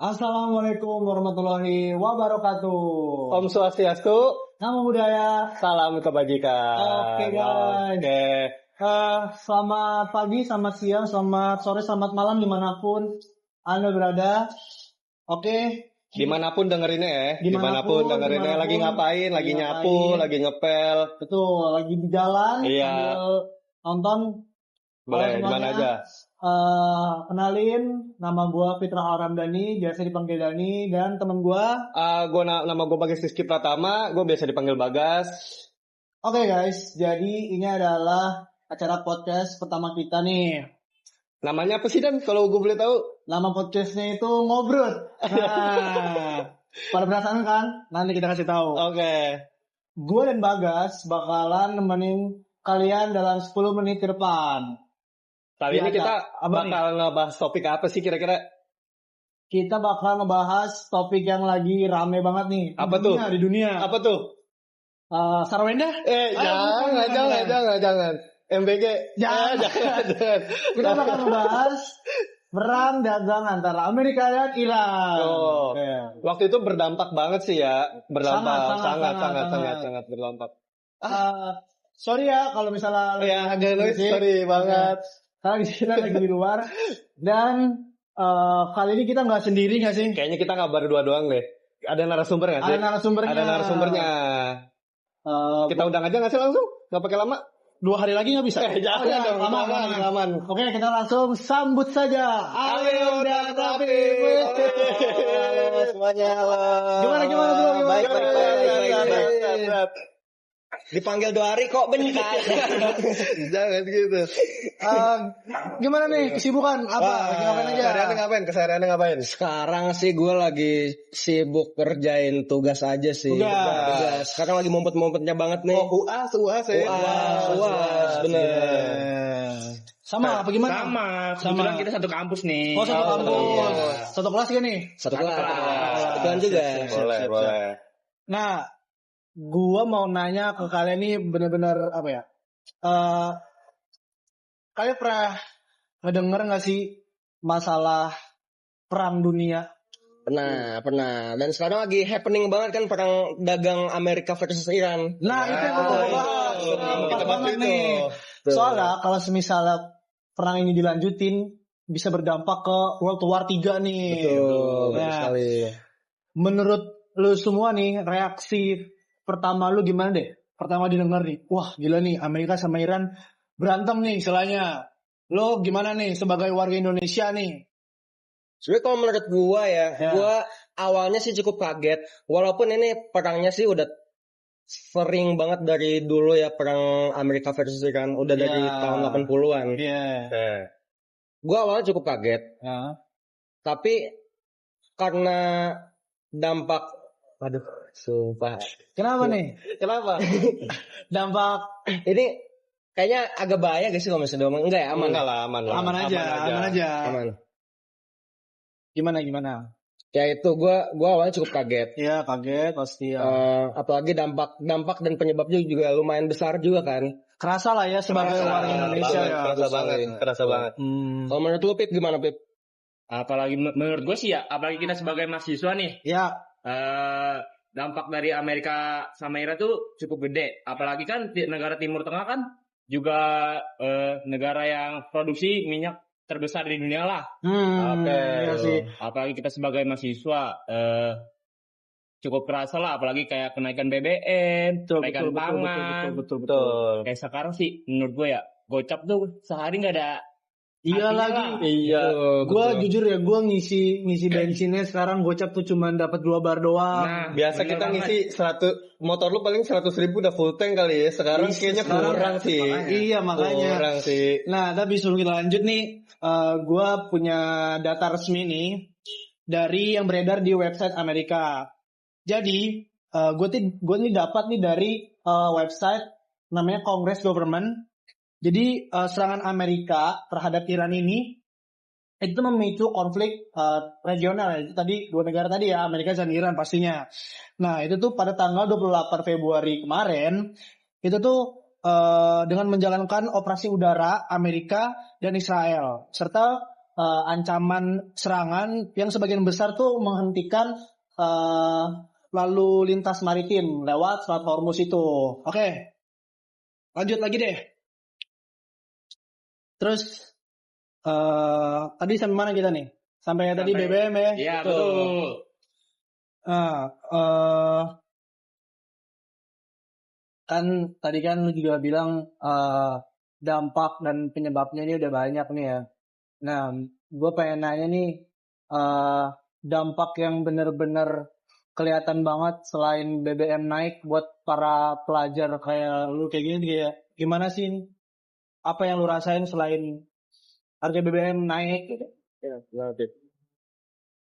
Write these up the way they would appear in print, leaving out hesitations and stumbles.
Assalamualaikum warahmatullahi wabarakatuh. Om Swastiastu, Namo Buddhaya. salam kebajikan. Oke, guys. Oke. Selamat pagi, selamat siang, selamat sore, selamat malam dimanapun Anda berada. Oke. Dimanapun dengerinnya ya. Dimanapun dengerinnya. Lagi ngapain? Lagi nyapu, lagi ngepel. Betul, lagi di jalan Iya. sambil nonton. Boleh, Halo di mana semuanya. aja. Kenalin, nama gua Fitra Aramdhani, biasa dipanggil Dani, dan temen gua. Nama gue Bagas Rizky Pratama, gue biasa dipanggil Bagas. Oke guys, jadi ini adalah acara podcast pertama kita nih. Namanya apa sih Dan? Kalau gue boleh tahu? Nama podcastnya itu Ngobrol. Nah, pada penasaran kan? Nanti kita kasih tahu. Oke. Gue dan Bagas bakalan nemenin kalian dalam 10 menit ke depan. Kali ini Iya, kita apa bakal ngebahas topik apa sih kira-kira? Kita bakal ngebahas topik yang lagi rame banget nih. Apa tuh? Di dunia. Apa tuh? Sarawenda? Jangan. MBG. Jangan. Jangan. Kita bakal ngebahas perang dagang antara Amerika dan Iran. Oh. Iya. Waktu itu berdampak banget sih ya. Sangat. Berdampak. Sorry ya kalau misalnya Ya, agak noise, sorry banget. Karena kita lagi di luar dan kali ini kita nggak sendiri nggak sih? Kayaknya kita nggak berdua doang deh. Ada narasumber nggak sih? Ada narasumbernya. Kita undang aja nggak sih langsung? Nggak pakai lama? 2 hari lagi nggak bisa? Jangan ya, dong, aman. Oke, kita langsung sambut saja. Ayo dan Rafi. Halo semuanya, halo. Gimana bro? Baik. Dipanggil 2 hari kok bentar. Jangan gitu. Gimana nih kesibukan? Apa? Lagi ngapain aja? Kesehariannya ngapain? Sekarang sih gue lagi sibuk kerjain tugas aja sih. Tugas. Sekarang lagi mumpet-mumpetnya banget nih. Oh, UAS ya. UAS, bener. Sama apa gimana? Kebetulan kita satu kampus nih. Oh, satu kampus. iya. Satu kelas kan nih? Satu kelas. Kebetulan juga. Boleh. Nah, gua mau nanya ke kalian nih bener-bener apa ya? Kalian pernah ngedenger nggak sih masalah perang dunia? Pernah. Dan sekarang lagi happening banget kan perang dagang Amerika versus Iran. Nah, itu yang mau bahas. Kita bahas itu. nih. Soalnya kalau misalnya perang ini dilanjutin bisa berdampak ke World War 3 nih. Betul Nah, sekali. menurut lu semua nih reaksi pertama lu gimana deh? Pertama didengar nih, wah gila nih Amerika sama Iran berantem nih istilahnya. Lo gimana nih sebagai warga Indonesia nih? Sebenarnya kalau menurut gua gua awalnya sih cukup kaget. Walaupun ini perangnya sih udah sering banget dari dulu ya, perang Amerika versus Iran. Udah dari tahun 80-an. Iya. Gua awalnya cukup kaget. Tapi karena dampak, sumpah. Kenapa nih? Kenapa? Dampak Ini kayaknya agak bahaya guys sih kalau misalnya ngomong. Enggak ya, aman. Enggak lah, aman. aman aja. Aman. Gimana? Ya itu gua awalnya cukup kaget. Iya kaget pasti ya. Apalagi dampak dan penyebabnya juga lumayan besar juga kan. Kerasa lah ya sebagai warga Indonesia ya. Kerasa banget. Kalau menurut lu Pip gimana Pip? Apalagi menurut gue sih ya, apalagi kita sebagai mahasiswa nih, Ya. dampak dari Amerika sama Iran tuh cukup gede. Apalagi kan negara Timur Tengah kan juga negara yang produksi minyak terbesar di dunia lah. Iya sih. Apalagi kita sebagai mahasiswa cukup kerasa lah, apalagi kayak kenaikan BBM, kenaikan pangan. Betul. Kayak sekarang sih menurut gue ya, gocap tuh sehari nggak ada. Iya artinya lagi. lah. Iya. Gua jujur ya, gua ngisi bensinnya sekarang gocap tuh cuma dapat 2 bar doang. Nah, Biasa bener kita banget. ngisi 100, motor lu paling 100.000 udah full tank kali ya. Sekarang kayaknya kurang sih. Iya makanya. Kurang sih. Nah, tapi sebelum kita lanjut nih, gua punya data resmi nih dari yang beredar di website Amerika. Jadi, gue nih dapat nih dari website namanya Congress Government. Jadi serangan Amerika terhadap Iran ini itu memicu konflik regional. Itu tadi 2 negara tadi ya, Amerika dan Iran pastinya. Nah, itu tuh pada tanggal 28 Februari kemarin itu tuh dengan menjalankan operasi udara Amerika dan Israel serta ancaman serangan yang sebagian besar tuh menghentikan lalu lintas maritim lewat Selat Hormuz itu. Oke, lanjut lagi deh. Terus tadi sampai mana kita nih? Sampai tadi BBM ya? Iya, betul. Kan tadi kan lu juga bilang dampak dan penyebabnya ini udah banyak nih ya. Nah, gue pengen nanya nih dampak yang bener-bener kelihatan banget selain BBM naik buat para pelajar kayak lu kayak gini kayak gimana sih? Apa yang lu rasain selain harga BBM naik gitu?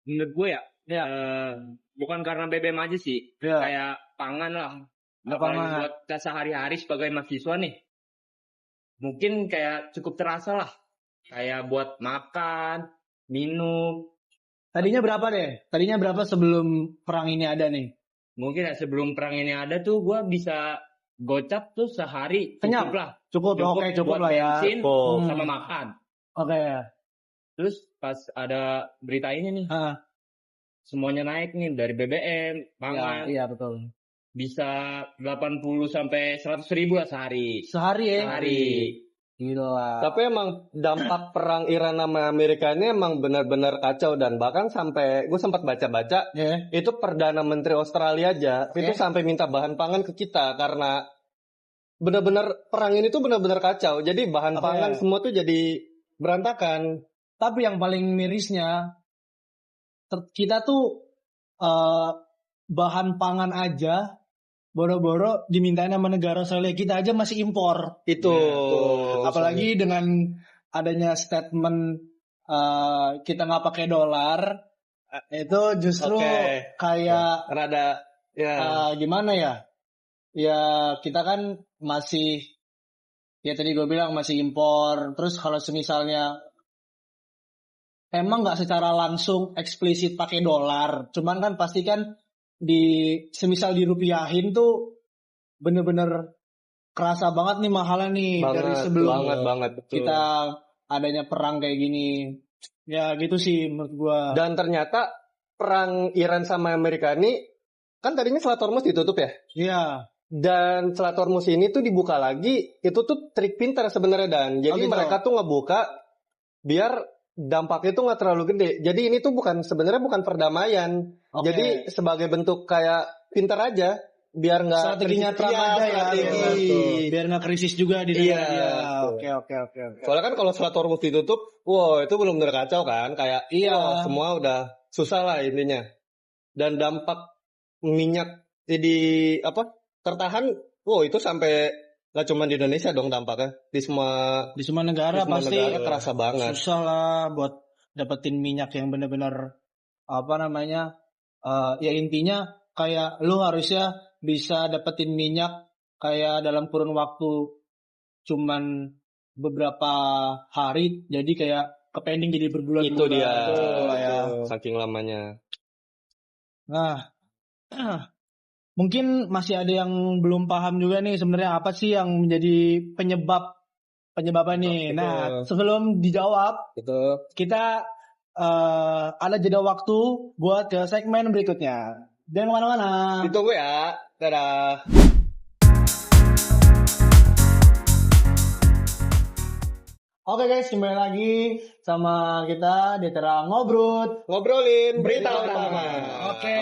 Menurut gue ya, bukan karena BBM aja sih, Ya. kayak pangan lah. Nggak Apalagi pangan. buat kita sehari-hari sebagai mahasiswa nih, mungkin kayak cukup terasa lah. Kayak buat makan, minum. Tadinya berapa deh? Tadinya berapa sebelum perang ini ada nih? Mungkin ya sebelum perang ini ada tuh gue bisa gocap tuh sehari Kenyang? cukup lah. Cukup buat lah ya. bensin Cukup. sama makan. Oke. Terus pas ada berita ini nih, semuanya naik nih dari BBM, pangan. Iya betul. Bisa 80 sampai 100 ribu lah sehari. Sehari ya? Sehari. Gila. Tapi emang dampak perang Iran sama Amerika ini emang benar-benar kacau dan bahkan sampai gue sempat baca-baca Ya. itu Perdana Menteri Australia aja itu sampai minta bahan pangan ke kita karena benar-benar perang ini tuh benar-benar kacau. Jadi bahan pangan semua tuh jadi berantakan. Tapi yang paling mirisnya kita tuh bahan pangan aja boro-boro dimintain sama negara soalnya kita aja masih impor. Itu. Apalagi dengan adanya statement kita nggak pakai dolar, itu justru kayak rada ya gimana ya? Ya kita kan masih ya tadi gue bilang masih impor. Terus kalau semisalnya emang nggak secara langsung eksplisit pakai dolar, cuman kan pasti kan semisal dirupiahin tuh bener-bener kerasa banget nih mahalnya nih dari sebelum banget betul. kita adanya perang kayak gini. Ya gitu sih menurut gua. Dan ternyata perang Iran sama Amerika ini kan tadinya Selat Hormuz ditutup ya. Iya. Dan Selat Hormuz ini tuh dibuka lagi, itu tuh trik pintar sebenarnya dan. Jadi mereka tuh ngebuka biar dampaknya tuh nggak terlalu gede. Jadi ini tuh sebenarnya bukan perdamaian. Jadi sebagai bentuk kayak pintar aja biar nggak strateginya Trump aja ya. Biar nggak krisis juga di negara dia. Oke. Soalnya kan kalau Selat Hormuz ditutup, wow itu belum benar kacau kan. Kayak semua udah susah lah intinya. Dan dampak minyak jadi tertahan, wow itu sampai nggak cuma di Indonesia dong dampaknya di semua negara pasti negara kerasa banget. Susah lah buat dapetin minyak yang benar-benar ya intinya kayak lu harusnya bisa dapetin minyak kayak dalam kurun waktu cuman beberapa hari, jadi kayak kepending jadi berbulan-bulan. Itu dia. Ya. Saking lamanya. Nah, mungkin masih ada yang belum paham juga nih sebenarnya apa sih yang menjadi penyebabnya nih. Nah, sebelum dijawab, kita ada jeda waktu buat ke segmen berikutnya. Jangan kemana-mana. Ditunggu ya. Dadah. Oke guys, kembali lagi sama kita di acara Ngobrolin berita utama. Oke.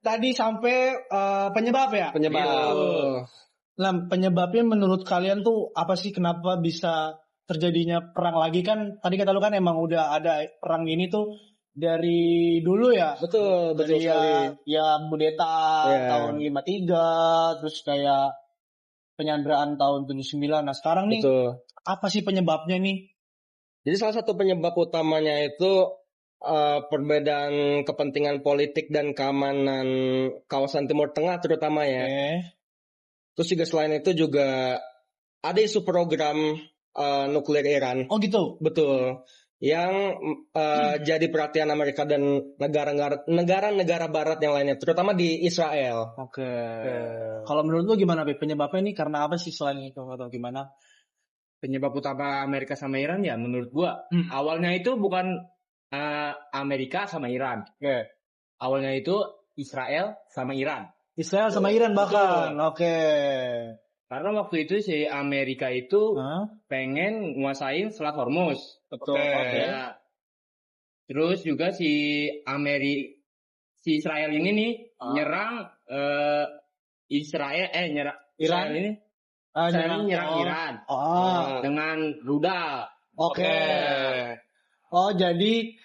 Tadi sampai penyebab ya? Penyebab. Nah, penyebabnya menurut kalian tuh apa sih, kenapa bisa terjadinya perang lagi? Kan tadi kata lu kan emang udah ada perang ini tuh dari dulu ya. Betul Dari sekali. ya kudeta tahun 53, terus kayak penyanderaan tahun 79. Nah, sekarang nih apa sih penyebabnya nih? Jadi salah satu penyebab utamanya itu perbedaan kepentingan politik dan keamanan kawasan Timur Tengah terutama ya. Terus juga selain itu juga ada isu program nuklir Iran. Oh gitu? Betul. Yang jadi perhatian Amerika dan negara-negara Barat yang lainnya, terutama di Israel. Oke. Kalau menurut lu gimana, Be? Penyebabnya nih karena apa sih selain itu atau gimana? penyebab utama Amerika sama Iran ya menurut gua awalnya itu bukan Amerika sama Iran. Oke. Awalnya itu Israel sama Iran. Israel sama Iran bahkan. Oke. Karena waktu itu si Amerika itu pengen nguasain Selat Hormuz. Betul. Ya. Terus juga si Israel ini nih nyerang Israel Iran? Israel ini nyerang Iran dengan rudal. Oke. Oh, jadi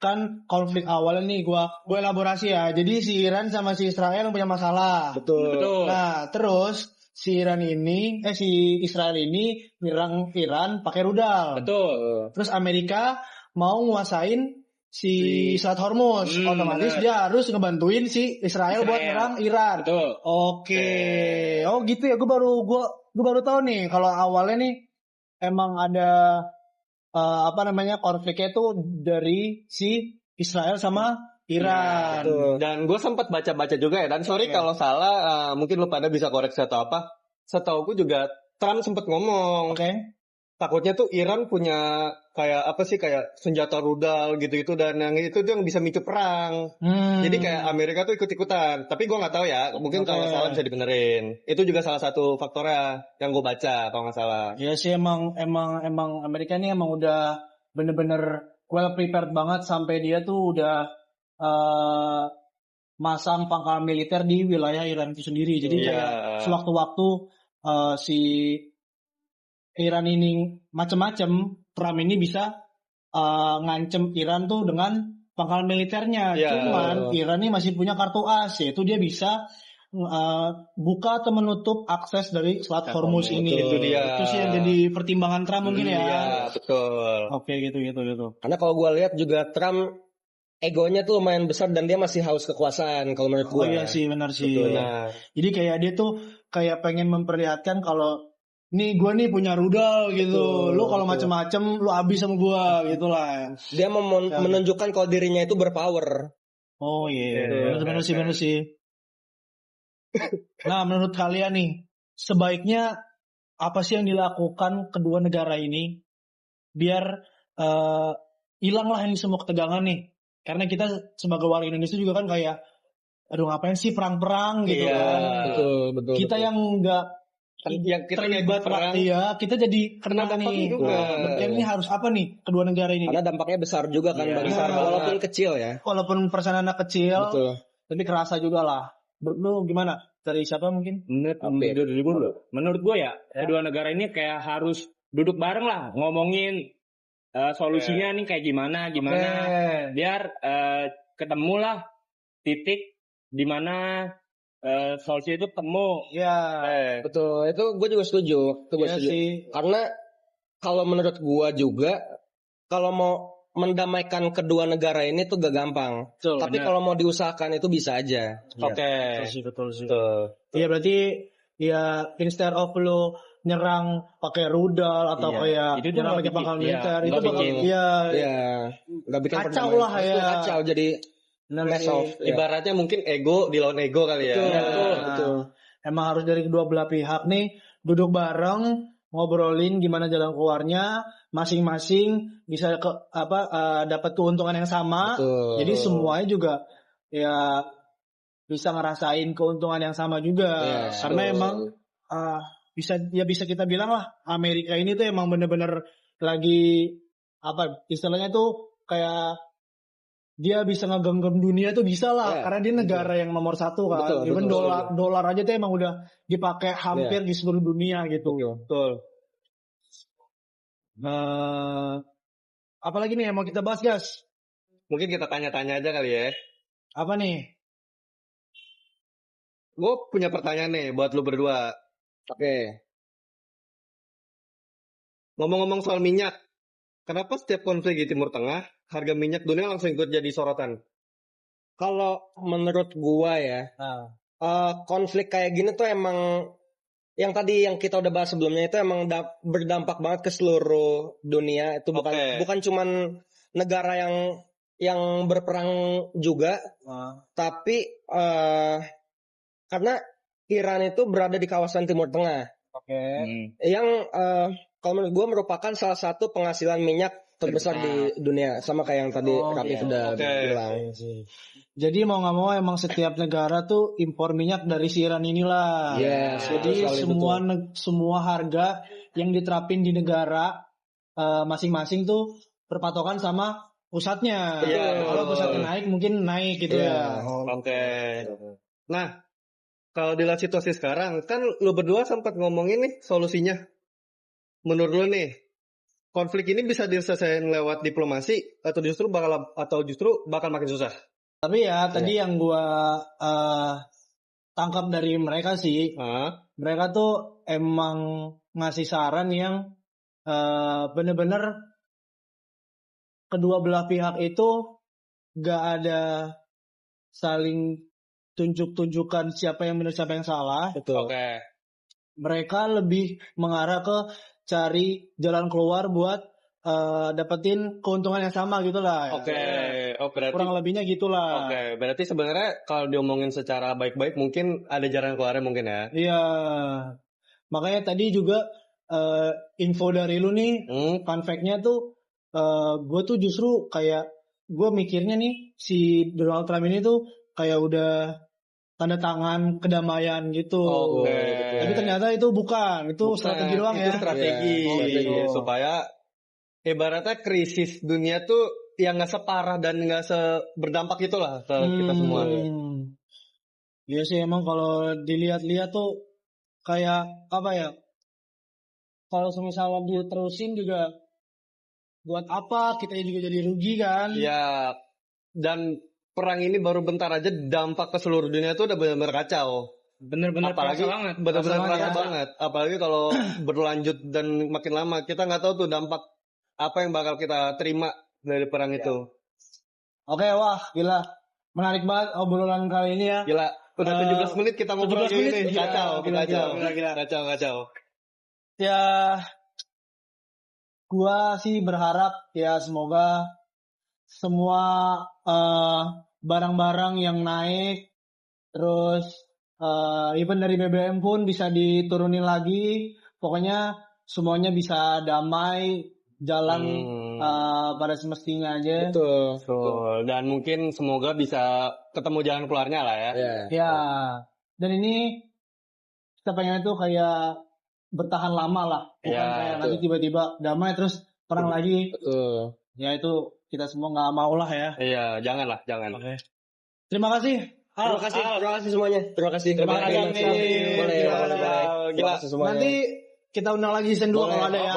kan konflik awalnya nih gue elaborasi ya. Jadi si Iran sama si Israel punya masalah. Betul. Nah, terus si Israel ini nyerang Iran pakai rudal. Betul. Terus Amerika mau nguasain si Selat Hormuz. Otomatis dia harus ngebantuin si Israel buat nyerang Iran. Betul. Oke. Oh gitu ya. Gue baru tahu nih kalau awalnya nih emang ada konfliknya itu dari si Israel sama Iran. Dan gue sempat baca-baca juga ya. Dan sorry kalau salah, mungkin lu pada bisa koreksi atau apa. Setauku juga Trump sempat ngomong. Oke. Takutnya tuh Iran punya kayak senjata rudal gitu-gitu, dan yang itu tuh yang bisa micu perang. Jadi kayak Amerika tuh ikut-ikutan. Tapi gue nggak tahu ya. Mungkin kalau salah bisa dibenerin. Itu juga salah satu faktornya yang gue baca kalau nggak salah. Ya sih emang Amerika ini emang udah bener-bener well prepared banget sampai dia tuh udah masang pangkalan militer di wilayah Iran itu sendiri. Jadi kayak sewaktu-waktu si Iran ini macem-macem, Trump ini bisa ngancem Iran tuh dengan pangkalan militernya. Cuman Iran ini masih punya kartu as, yaitu dia bisa buka atau menutup akses dari Selat Hormuz ini. Itu dia. Itu sih yang jadi pertimbangan Trump mungkin ya. Iya, betul. Oke, gitu. Karena kalau gue lihat juga Trump egonya tuh lumayan besar dan dia masih haus kekuasaan kalau menurut gue. Oh iya sih, benar sih. Benar. Jadi kayak dia tuh kayak pengen memperlihatkan kalau nih gue nih punya rudal gitu. Lu kalau macem-macem lu abis sama gue gitu lah. Dia mau menunjukkan kalau dirinya itu berpower. Oh iya, benar sih. Nah, menurut kalian nih, sebaiknya apa sih yang dilakukan kedua negara ini biar hilanglah ini semua ketegangan nih? Karena kita sebagai warga Indonesia juga kan kayak, aduh ngapain sih perang-perang gitu kan? Betul. Kita yang nggak kita terlibat perang, kita jadi kena nih. Ini harus apa nih kedua negara ini? Karena dampaknya besar juga kan, besar walaupun kecil ya. Walaupun persenannya kecil, betul. Tapi kerasa juga lah. Lu gimana? Dari siapa mungkin? Menurut gue ya, kedua negara ini kayak harus duduk bareng lah, ngomongin solusinya nih kayak gimana, biar ketemulah titik di mana solusi itu ketemu. Ya, betul. Itu gue juga setuju. Sih. Karena kalau menurut gue juga, kalau mau mendamaikan kedua negara ini tuh gak gampang. Tapi kalau mau diusahakan itu bisa aja. Oke. Betul sih. Iya berarti ya instead of lu nyerang pakai rudal atau kayak nyerang pakai pangkalan militer itu bakal nggak bikin kacau lah ya. Kacau jadi ibaratnya mungkin ego dilawan ego kali ya. Betul. Emang harus dari kedua belah pihak nih duduk bareng, ngobrolin gimana jalan keluarnya, masing-masing bisa dapat keuntungan yang sama. Betul. Jadi semuanya juga ya bisa ngerasain keuntungan yang sama juga. Karena emang bisa kita bilang lah Amerika ini tuh emang bener-bener lagi istilahnya tuh kayak dia bisa ngegenggam dunia tuh bisa lah karena dia negara yang nomor satu kan. Even dolar aja tuh emang udah dipakai hampir di seluruh dunia gitu. Betul. Apalagi nih yang mau kita bahas, guys? Mungkin kita tanya-tanya aja kali ya. Apa nih? Gue punya pertanyaan nih buat lu berdua. Oke. Ngomong-ngomong soal minyak, kenapa setiap konflik di Timur Tengah harga minyak dunia langsung ikut jadi sorotan? Kalau menurut gua ya, konflik kayak gini tuh emang yang tadi yang kita udah bahas sebelumnya itu emang berdampak banget ke seluruh dunia. Itu bukan cuman negara yang berperang juga, tapi karena Iran itu berada di kawasan Timur Tengah. Oke. Yang kalau menurut gue merupakan salah satu penghasilan minyak terbesar di dunia, sama kayak yang tadi Raffi sudah bilang sih. Jadi mau nggak mau emang setiap negara tuh impor minyak dari si Iran inilah. Yes, Jadi betul, semua harga yang diterapin di negara masing-masing tuh berpatokan sama pusatnya. Kalau pusatnya naik mungkin naik gitu ya. Oke. Nah, kalau dilihat situasi sekarang, kan lu berdua sempat ngomongin nih solusinya. Menurut lu nih, konflik ini bisa diselesaikan lewat diplomasi atau justru bakal makin susah? Tapi ya tadi yang gua tangkap dari mereka sih, mereka tuh emang ngasih saran yang bener-bener kedua belah pihak itu gak ada saling tunjuk-tunjukkan siapa yang benar siapa yang salah. Betul. Oke. Mereka lebih mengarah ke cari jalan keluar buat dapetin keuntungan yang sama gitulah. Oke. Oh, berarti kurang lebihnya gitulah. Oke, berarti sebenarnya kalau diomongin secara baik-baik mungkin ada jalan keluarnya mungkin ya. Iya. Makanya tadi juga info dari lu nih, fun fact-nya tuh gue tuh justru kayak gue mikirnya nih si Donald Trump ini tuh kayak udah tanda tangan kedamaian gitu. Tapi ternyata itu bukan strategi doang ya. Itu strategi. Supaya ibaratnya krisis dunia tuh yang nggak separah dan nggak berdampak itulah ke kita semua. Iya sih emang kalau dilihat-lihat tuh kayak apa ya? Kalau misalnya diterusin juga buat apa? Kita juga jadi rugi kan? Ya, dan perang ini baru bentar aja dampak ke seluruh dunia tuh udah benar-benar kacau. Bener-bener Apalagi banget. benar-benar kerasa banget. Apalagi kalau berlanjut dan makin lama kita nggak tahu tuh dampak apa yang bakal kita terima dari perang itu. Oke, wah gila. Menarik banget obrolan kali ini ya. Gila, udah 17 menit kita ngobrol 17 menit, gini. gila. Kacau. Ya, gua sih berharap ya semoga semua barang-barang yang naik, terus even dari BBM pun bisa diturunin lagi. Pokoknya semuanya bisa damai, jalan pada semestinya aja. Betul. Dan mungkin semoga bisa ketemu jalan keluarnya lah ya. Ya, dan ini kita pengen tuh kayak bertahan lama lah, bukan kayak nanti tiba-tiba damai terus perang lagi. Betul. Ya itu kita semua nggak mau lah ya. Iya, jangan. Oke. Terima kasih. Terima kasih semuanya. Terima kasih. Boleh. Terima kasih semuanya. Nanti kita undang lagi season 2 kalau ada ya.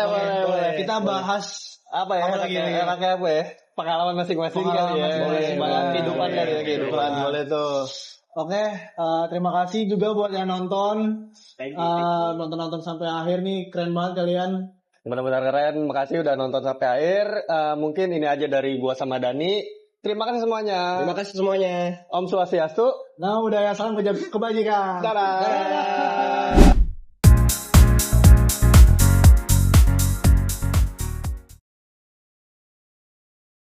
Boleh. Kita bahas apa ya? Enaknya apa ya? Pengalaman masing-masing kali ya. Boleh. Kehidupan dari kehidupan. Boleh tuh. Oke, terima kasih juga buat yang nonton. Nonton sampai akhir nih, keren banget kalian. Benar-benar keren. Makasih udah nonton sampai akhir. Mungkin ini aja dari gua sama Dani. Terima kasih semuanya. Om Swastiastu. Nah, udah ya, salam kebajikan. Dadah.